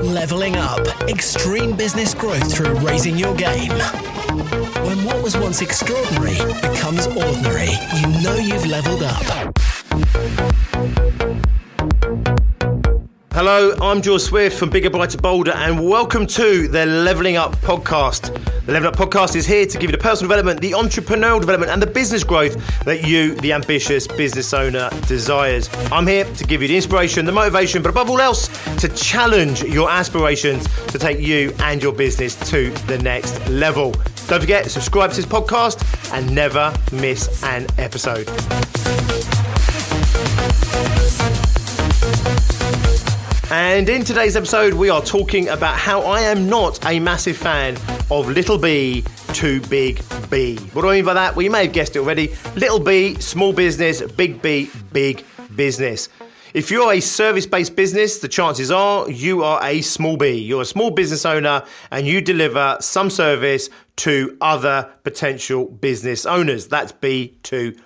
Leveling up. Extreme business growth through raising your game. When what was once extraordinary becomes ordinary, you know you've leveled up. Hello, I'm George Swift from Bigger, Brighter, Bolder, and welcome to the Leveling Up podcast. The Leveling Up podcast is here to give you the personal development, the entrepreneurial development, and the business growth that you, the ambitious business owner, desires. I'm here to give you the inspiration, the motivation, but above all else, to challenge your aspirations to take you and your business to the next level. Don't forget to subscribe to this podcast and never miss an episode. And in today's episode, we are talking about how I am not a massive fan of little b to big B. What do I mean by that? Well, you may have guessed it already. Little b, small business, big B, big business. If you're a service-based business, the chances are you are a small b. You're a small business owner and you deliver some service to other potential business owners. That's B2B.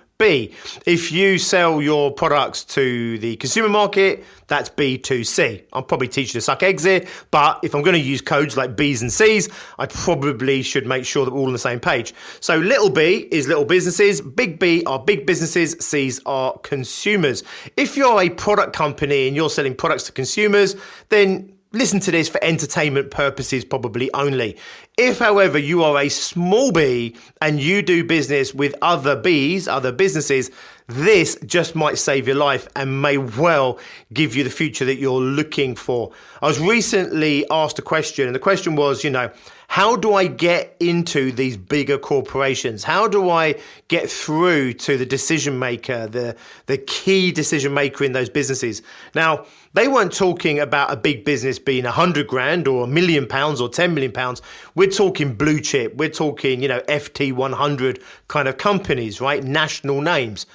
If you sell your products to the consumer market, that's B2C. I'll probably teach you to suck eggs here, but if I'm going to use codes like B's and C's, I probably should make sure that we're all on the same page. So little b is little businesses, big B are big businesses, C's are consumers. If you're a product company and you're selling products to consumers, then listen to this for entertainment purposes probably only. If, however, you are a small b and you do business with other Bs, other businesses, this just might save your life and may well give you the future that you're looking for. I was recently asked a question, and the question was, how do I get into these bigger corporations? How do I get through to the decision maker, the key decision maker in those businesses? Now, they weren't talking about a big business being 100 grand or £1 million or 10 million pounds. We're talking blue chip. We're talking, FT 100 kind of companies, right? National names.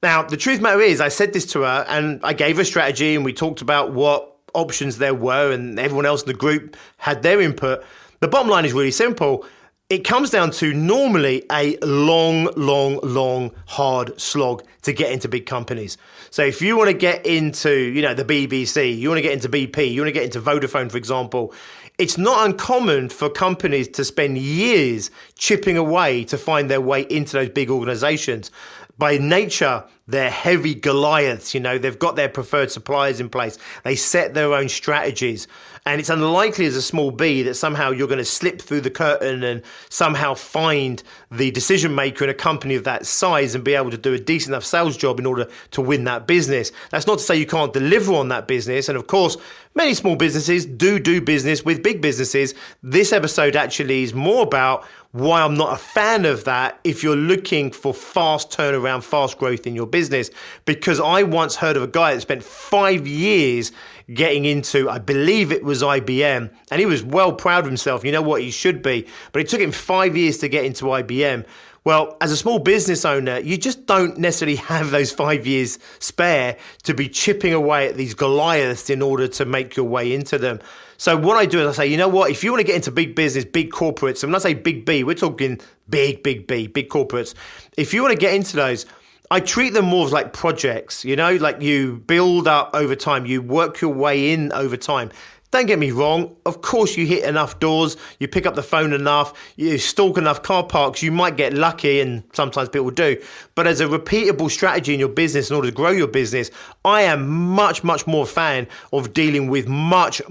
Now, the truth of the matter is, I said this to her and I gave her a strategy and we talked about what options there were and everyone else in the group had their input. The bottom line is really simple. It comes down to normally a long, hard slog to get into big companies. So if you want to get into, the BBC, you want to get into BP, you want to get into Vodafone, for example, it's not uncommon for companies to spend years chipping away to find their way into those big organizations. By nature, they're heavy Goliaths, they've got their preferred suppliers in place. They set their own strategies. And it's unlikely as a small B that somehow you're going to slip through the curtain and somehow find the decision maker in a company of that size and be able to do a decent enough sales job in order to win that business. That's not to say you can't deliver on that business. And of course, many small businesses do business with big businesses. This episode actually is more about why I'm not a fan of that if you're looking for fast turnaround, fast growth in your business. Because I once heard of a guy that spent 5 years getting into, I believe it was IBM, and he was well proud of himself. You know what, he should be. But it took him 5 years to get into IBM. Well, as a small business owner, you just don't necessarily have those 5 years spare to be chipping away at these Goliaths in order to make your way into them. So what I do is I say, you know what, if you want to get into big business, big corporates, and when I say big B, we're talking big B, big corporates. If you want to get into those, I treat them more as like projects, like you build up over time, you work your way in over time. Don't get me wrong, of course you hit enough doors, you pick up the phone enough, you stalk enough car parks, you might get lucky, and sometimes people do. But as a repeatable strategy in your business in order to grow your business, I am much more a fan of dealing with much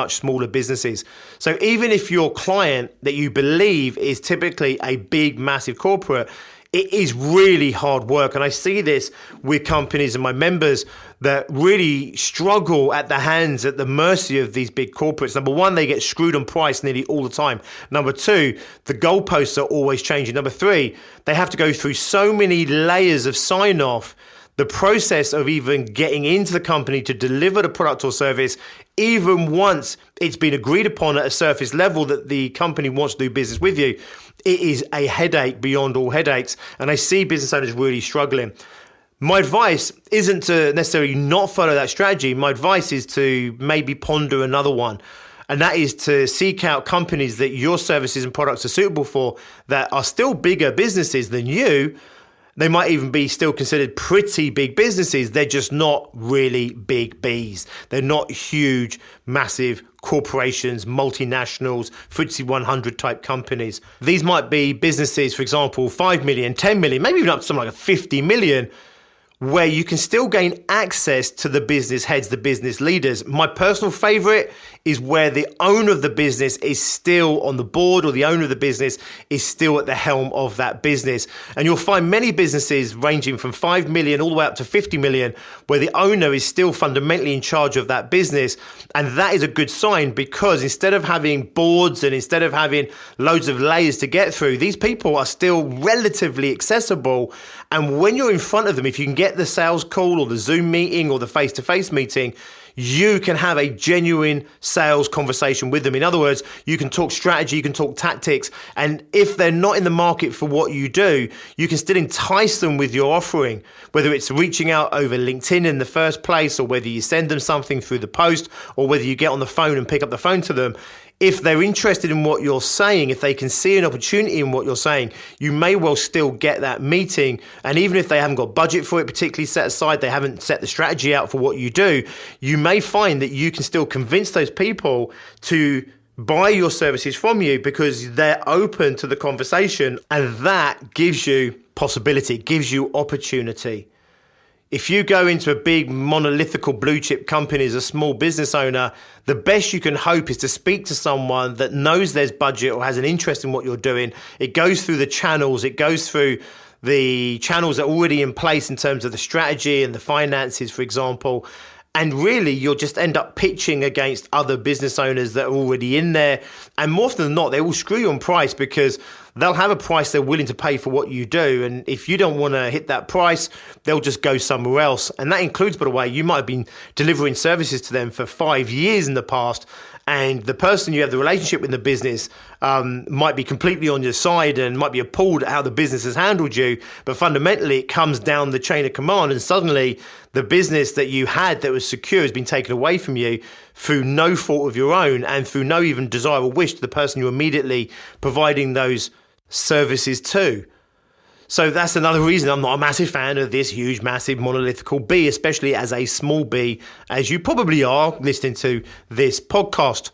smaller businesses. So even if your client that you believe is typically a big, massive corporate, it is really hard work. And I see this with companies and my members that really struggle at the mercy of these big corporates. Number one, they get screwed on price nearly all the time. Number two, the goalposts are always changing. Number three, they have to go through so many layers of sign-off. The process of even getting into the company to deliver the product or service, even once it's been agreed upon at a surface level that the company wants to do business with you, it is a headache beyond all headaches. And I see business owners really struggling. My advice isn't to necessarily not follow that strategy. My advice is to maybe ponder another one. And that is to seek out companies that your services and products are suitable for that are still bigger businesses than you, They might even be still considered pretty big businesses. They're just not really big Bs. They're not huge, massive corporations, multinationals, FTSE 100 type companies. These might be businesses, for example, 5 million, 10 million, maybe even up to something like 50 million, where you can still gain access to the business heads, the business leaders. My personal favorite is where the owner of the business is still on the board, or the owner of the business is still at the helm of that business. And you'll find many businesses ranging from 5 million all the way up to 50 million, where the owner is still fundamentally in charge of that business. And that is a good sign, because instead of having boards and instead of having loads of layers to get through, these people are still relatively accessible. And when you're in front of them, if you can get the sales call or the Zoom meeting or the face-to-face meeting, you can have a genuine sales conversation with them. In other words, you can talk strategy, you can talk tactics, and if they're not in the market for what you do, you can still entice them with your offering, whether it's reaching out over LinkedIn in the first place, or whether you send them something through the post, or whether you get on the phone and pick up the phone to them. If they're interested in what you're saying, if they can see an opportunity in what you're saying, you may well still get that meeting. And even if they haven't got budget for it particularly set aside, they haven't set the strategy out for what you do, you may find that you can still convince those people to buy your services from you because they're open to the conversation, and that gives you possibility, gives you opportunity. If you go into a big monolithical blue chip company as a small business owner, the best you can hope is to speak to someone that knows there's budget or has an interest in what you're doing. It goes through the channels, it goes through the channels that are already in place in terms of the strategy and the finances, for example. And really, you'll just end up pitching against other business owners that are already in there. And more often than not, they will screw you on price because they'll have a price they're willing to pay for what you do. And if you don't want to hit that price, they'll just go somewhere else. And that includes, by the way, you might have been delivering services to them for 5 years in the past, and the person you have the relationship with in the business might be completely on your side and might be appalled at how the business has handled you. But fundamentally, it comes down the chain of command, and suddenly the business that you had that was secure has been taken away from you through no fault of your own and through no even desire or wish to the person you're immediately providing those services to. So that's another reason I'm not a massive fan of this huge, massive, monolithical B, especially as a small B, as you probably are listening to this podcast.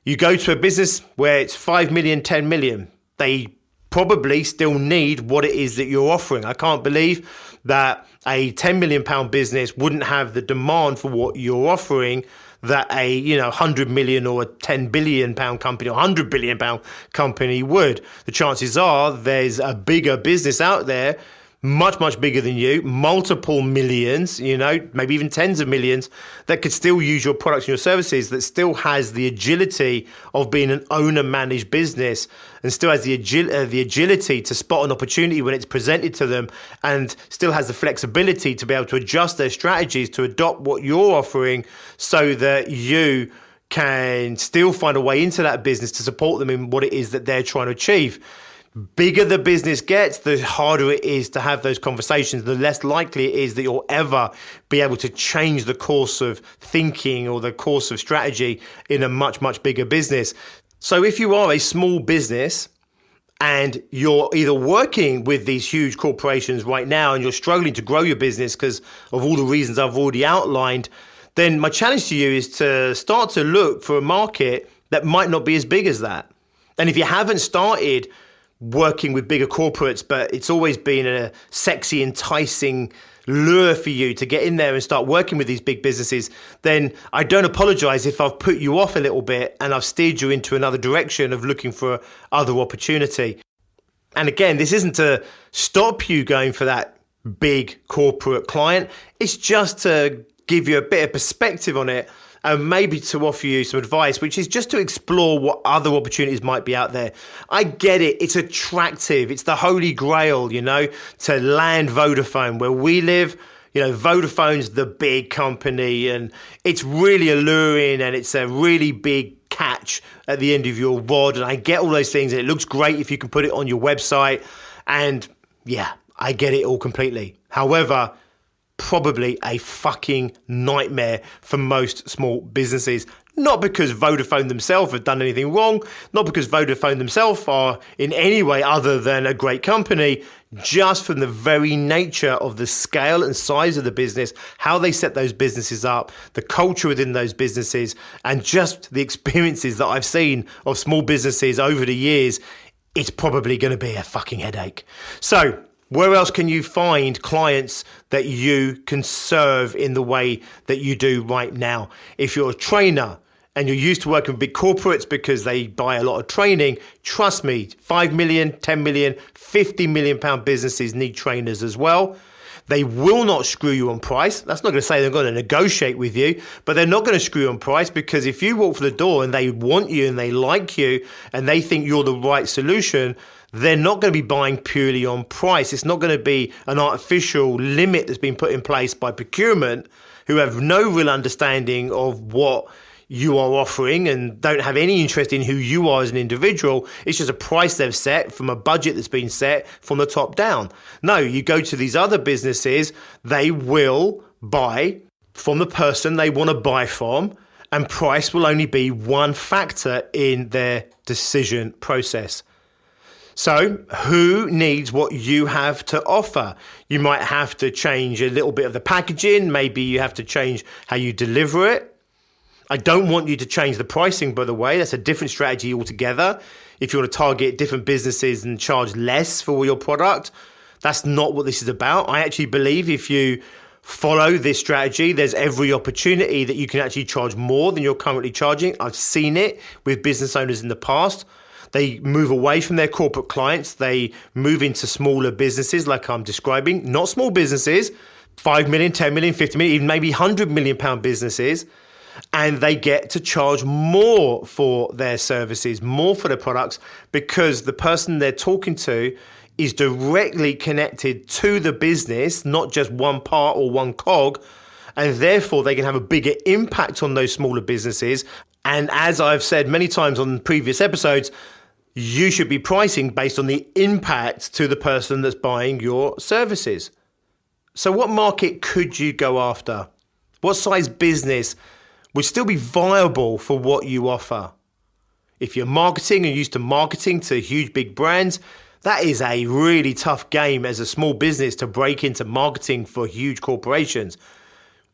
You go to a business where it's 5 million, 10 million. They probably still need what it is that you're offering. I can't believe that a 10 million pound business wouldn't have the demand for what you're offering that a 100 million or a 10 billion pound company or 100 billion pound company would. The chances are there's a bigger business out there, much, much bigger than you, multiple millions, maybe even tens of millions, that could still use your products and your services, that still has the agility of being an owner-managed business and still has the agility to spot an opportunity when it's presented to them, and still has the flexibility to be able to adjust their strategies to adopt what you're offering so that you can still find a way into that business to support them in what it is that they're trying to achieve. Bigger the business gets, the harder it is to have those conversations, the less likely it is that you'll ever be able to change the course of thinking or the course of strategy in a much, much bigger business. So if you are a small business and you're either working with these huge corporations right now and you're struggling to grow your business because of all the reasons I've already outlined, then my challenge to you is to start to look for a market that might not be as big as that. And if you haven't started working with bigger corporates, but it's always been a sexy, enticing lure for you to get in there and start working with these big businesses, then I don't apologize if I've put you off a little bit and I've steered you into another direction of looking for other opportunity. And again, this isn't to stop you going for that big corporate client. It's just to give you a bit of perspective on it, and maybe to offer you some advice, which is just to explore what other opportunities might be out there. I get it. It's attractive. It's the holy grail, to land Vodafone. Where we live, Vodafone's the big company, and it's really alluring, and it's a really big catch at the end of your rod. And I get all those things, and it looks great if you can put it on your website. And yeah, I get it all completely. However, probably a fucking nightmare for most small businesses. Not because Vodafone themselves have done anything wrong, not because Vodafone themselves are in any way other than a great company, just from the very nature of the scale and size of the business, how they set those businesses up, the culture within those businesses, and just the experiences that I've seen of small businesses over the years. It's probably going to be a fucking headache. So where else can you find clients that you can serve in the way that you do right now? If you're a trainer and you're used to working with big corporates because they buy a lot of training, trust me, 5 million, 10 million, 50 million pound businesses need trainers as well. They will not screw you on price. That's not going to say they're going to negotiate with you, but they're not going to screw you on price, because if you walk through the door and they want you and they like you and they think you're the right solution, they're not going to be buying purely on price. It's not going to be an artificial limit that's been put in place by procurement, who have no real understanding of what you are offering and don't have any interest in who you are as an individual. It's just a price they've set from a budget that's been set from the top down. No, you go to these other businesses, they will buy from the person they want to buy from, and price will only be one factor in their decision process. So who needs what you have to offer? You might have to change a little bit of the packaging. Maybe you have to change how you deliver it. I don't want you to change the pricing, by the way. That's a different strategy altogether. If you want to target different businesses and charge less for your product, that's not what this is about. I actually believe if you follow this strategy, there's every opportunity that you can actually charge more than you're currently charging. I've seen it with business owners in the past. They move away from their corporate clients. They move into smaller businesses like I'm describing. Not small businesses, 5 million, 10 million, 50 million, even maybe 100 million pound businesses. And they get to charge more for their services, more for their products, because the person they're talking to is directly connected to the business, not just one part or one cog. And therefore, they can have a bigger impact on those smaller businesses. And as I've said many times on previous episodes, you should be pricing based on the impact to the person that's buying your services. So what market could you go after? What size business would still be viable for what you offer? If you're marketing and used to marketing to huge big brands, that is a really tough game as a small business to break into marketing for huge corporations.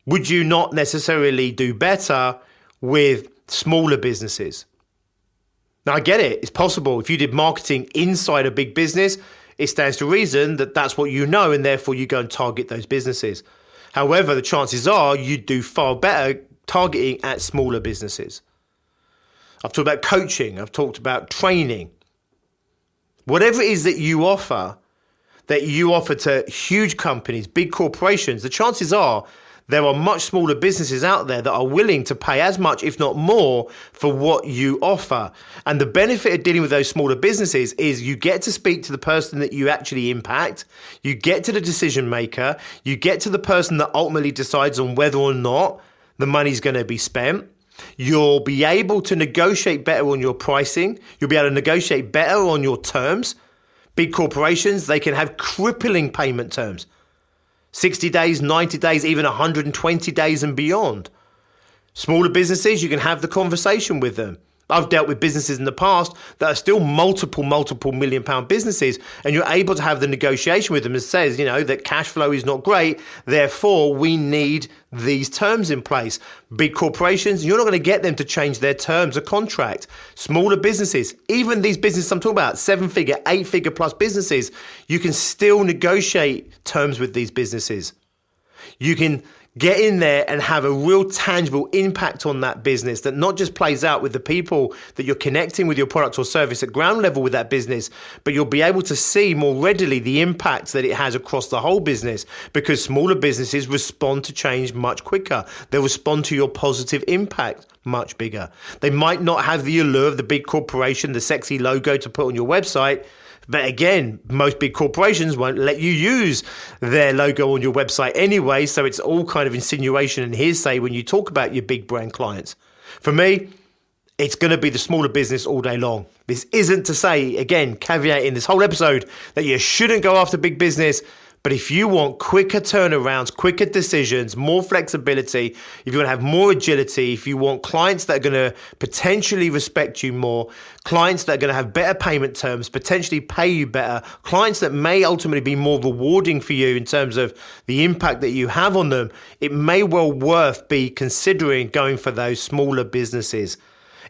Would you not necessarily do better with smaller businesses? Now, I get it. It's possible. If you did marketing inside a big business, it stands to reason that that's what you know, and therefore you go and target those businesses. However, the chances are you'd do far better targeting at smaller businesses. I've talked about coaching. I've talked about training. Whatever it is that you offer to huge companies, big corporations, the chances are there are much smaller businesses out there that are willing to pay as much, if not more, for what you offer. And the benefit of dealing with those smaller businesses is you get to speak to the person that you actually impact, you get to the decision maker, you get to the person that ultimately decides on whether or not the money's going to be spent. You'll be able to negotiate better on your pricing. You'll be able to negotiate better on your terms. Big corporations, they can have crippling payment terms. 60 days, 90 days, even 120 days and beyond. Smaller businesses, you can have the conversation with them. I've dealt with businesses in the past that are still multiple million pound businesses, and you're able to have the negotiation with them that says, that cash flow is not great, therefore we need these terms in place. Big corporations, you're not going to get them to change their terms of contract. Smaller businesses, even these businesses I'm talking about, 7-figure, 8-figure plus businesses, you can still negotiate terms with these businesses. You can get in there and have a real tangible impact on that business that not just plays out with the people that you're connecting with your product or service at ground level with that business, but you'll be able to see more readily the impact that it has across the whole business, because smaller businesses respond to change much quicker. They'll respond to your positive impact much bigger. They might not have the allure of the big corporation, the sexy logo to put on your website. But again, most big corporations won't let you use their logo on your website anyway, so it's all kind of insinuation and hearsay when you talk about your big brand clients. For me, it's going to be the smaller business all day long. This isn't to say, again, caveat in this whole episode, that you shouldn't go after big business, But if you want quicker turnarounds, quicker decisions, more flexibility, if you want to have more agility, if you want clients that are going to potentially respect you more, clients that are going to have better payment terms, potentially pay you better, clients that may ultimately be more rewarding for you in terms of the impact that you have on them, it may well worth be considering going for those smaller businesses.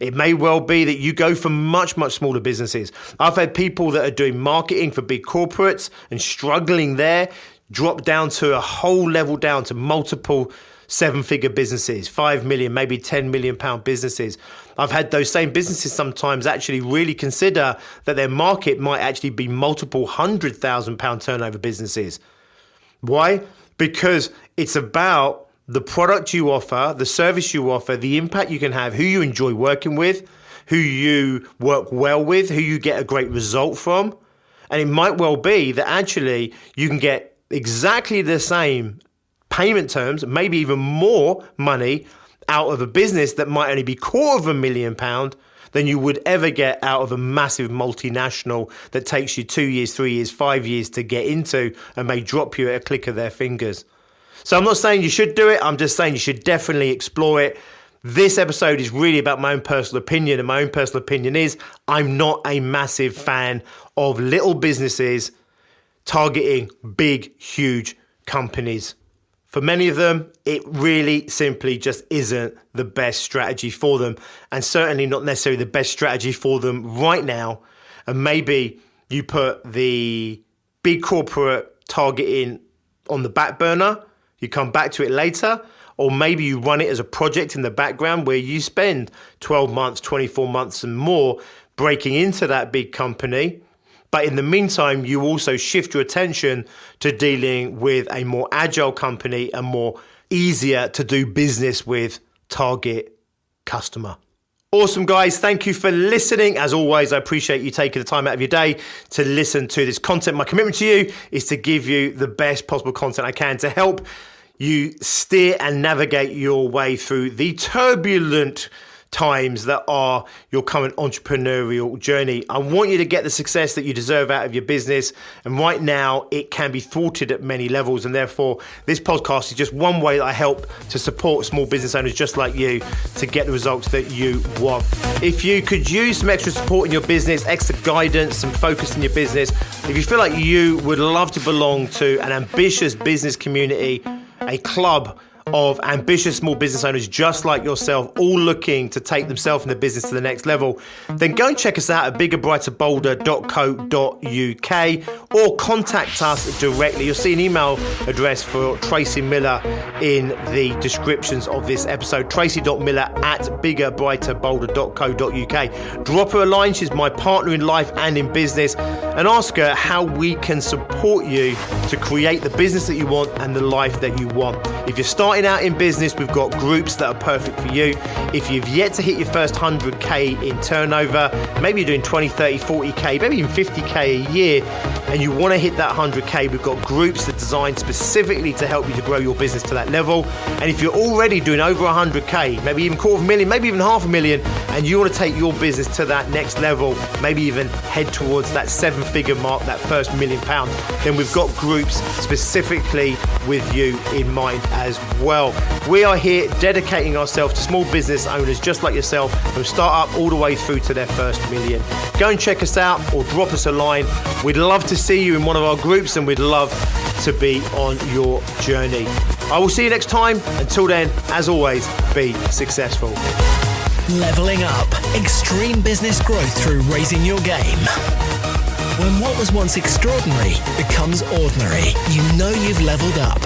It may well be that you go for much, much smaller businesses. I've had people that are doing marketing for big corporates and struggling there, drop down to a whole level down to multiple seven-figure businesses, 5 million, maybe 10 million pound businesses. I've had those same businesses sometimes actually really consider that their market might actually be multiple £100,000 turnover businesses. Why? Because it's about the product you offer, the service you offer, the impact you can have, who you enjoy working with, who you work well with, who you get a great result from. And it might well be that actually you can get exactly the same payment terms, maybe even more money out of a business that might only be £250,000 than you would ever get out of a massive multinational that takes you 2 years, 3 years, 5 years to get into and may drop you at a click of their fingers. So I'm not saying you should do it. I'm just saying you should definitely explore it. This episode is really about my own personal opinion. And my own personal opinion is I'm not a massive fan of little businesses targeting big, huge companies. For many of them, it really simply just isn't the best strategy for them. And certainly not necessarily the best strategy for them right now. And maybe you put the big corporate targeting on the back burner. You come back to it later, or maybe you run it as a project in the background where you spend 12 months, 24 months and more breaking into that big company. But in the meantime, you also shift your attention to dealing with a more agile company, a more easier to do business with target customer. Awesome, guys. Thank you for listening. As always, I appreciate you taking the time out of your day to listen to this content. My commitment to you is to give you the best possible content I can to help you steer and navigate your way through the turbulent times that are your current entrepreneurial journey. I want you to get the success that you deserve out of your business. And right now, it can be thwarted at many levels. And therefore, this podcast is just one way that I help to support small business owners just like you to get the results that you want. If you could use some extra support in your business, extra guidance, some focus in your business, if you feel like you would love to belong to an ambitious business community, a club of ambitious small business owners just like yourself, all looking to take themselves and their business to the next level, then go and check us out at biggerbrighterbolder.co.uk or contact us directly. You'll see an email address for Tracy Miller in the descriptions of this episode, tracy.miller@biggerbrighterbolder.co.uk. Drop her a line. She's my partner in life and in business, and ask her how we can support you to create the business that you want and the life that you want. If you're starting out in business, we've got groups that are perfect for you. If you've yet to hit your first 100k in turnover, maybe you're doing 20, 30, 40k, maybe even 50k a year, and you want to hit that 100k, we've got groups that are designed specifically to help you to grow your business to that level. And if you're already doing over 100k, maybe even $250,000, maybe even $500,000, and you want to take your business to that next level, maybe even head towards that 7-figure mark, that first £1 million, then we've got groups specifically with you in mind as well. We are here dedicating ourselves to small business owners just like yourself, from start up all the way through to their first $1 million. Go and check us out or drop us a line. We'd love to see you in one of our groups, and we'd love to be on your journey. I will see you next time. Until then, as always, be successful. Leveling up. Extreme business growth through raising your game. When what was once extraordinary becomes ordinary, you know you've leveled up.